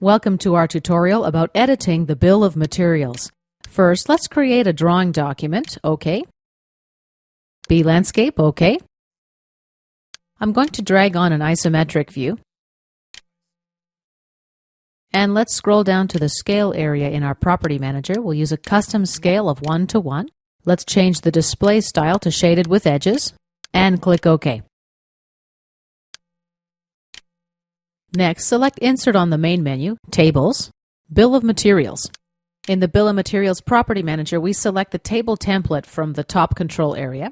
Welcome to our tutorial about editing the bill of materials. First, let's create a drawing document, OK. B landscape, OK. I'm going to drag on an isometric view. And let's scroll down to the scale area in our property manager. We'll use a custom scale of 1:1. Let's change the display style to shaded with edges and click OK. Next, select Insert on the main menu, Tables, Bill of Materials. In the Bill of Materials Property Manager, we select the table template from the top control area.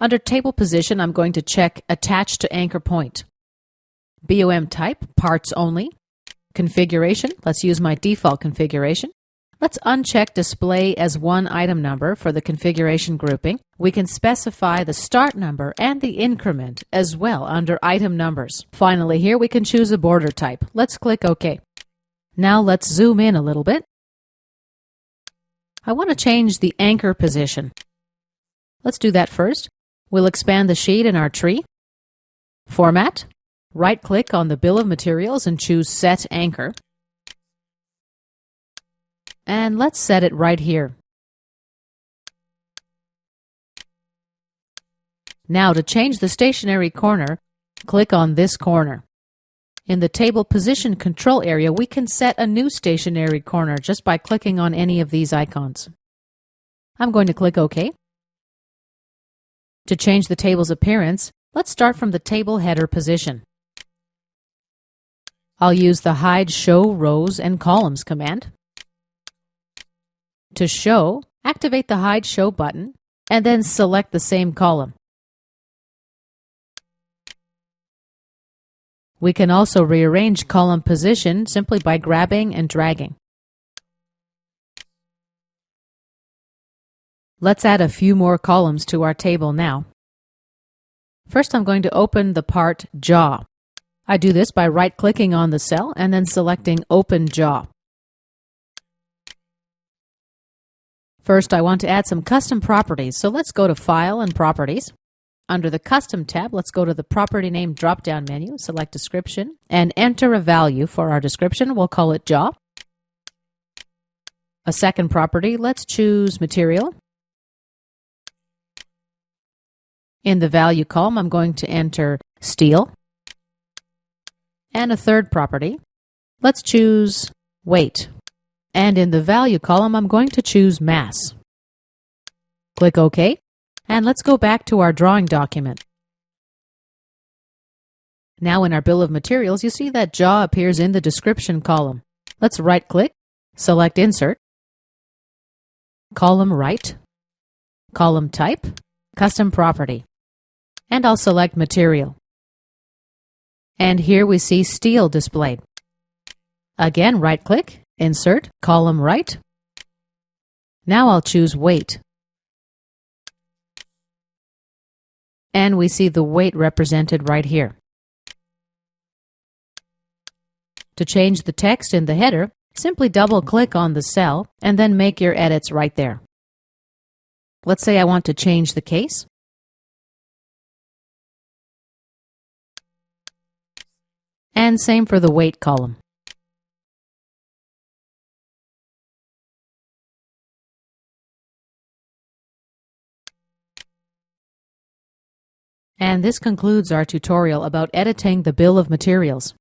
Under Table Position, I'm going to check Attach to Anchor Point. BOM type, Parts Only. Configuration, let's use my default configuration. Let's uncheck Display as one item number for the configuration grouping. We can specify the start number and the increment as well under Item Numbers. Finally, here we can choose a border type. Let's click OK. Now let's zoom in a little bit. I want to change the anchor position. Let's do that first. We'll expand the sheet in our tree. Format. Right-click on the Bill of Materials and choose Set Anchor. And let's set it right here. Now to change the stationary corner, click on this corner. In the Table Position Control area, we can set a new stationary corner just by clicking on any of these icons. I'm going to click OK. To change the table's appearance, let's start from the table header position. I'll use the Hide Show Rows and Columns command. To show, activate the Hide Show button and then select the same column. We can also rearrange column position simply by grabbing and dragging. Let's add a few more columns to our table now. First, I'm going to open the part Jaw. I do this by right-clicking on the cell and then selecting Open Jaw. First, I want to add some custom properties, so let's go to File and Properties. Under the Custom tab, let's go to the Property Name drop-down menu, select Description, and enter a value for our description. We'll call it Jaw. A second property, let's choose Material. In the Value column, I'm going to enter Steel. And a third property, let's choose Weight. And in the Value column, I'm going to choose Mass. Click OK, and let's go back to our drawing document. Now in our Bill of Materials, you see that Jaw appears in the Description column. Let's right-click, select Insert, Column Right, Column Type, Custom Property, and I'll select Material. And here we see Steel displayed. Again, right-click, Insert, Column Right. Now I'll choose Weight. And we see the weight represented right here. To change the text in the header, simply double-click on the cell and then make your edits right there. Let's say I want to change the case. And same for the Weight column. And this concludes our tutorial about editing the bill of materials.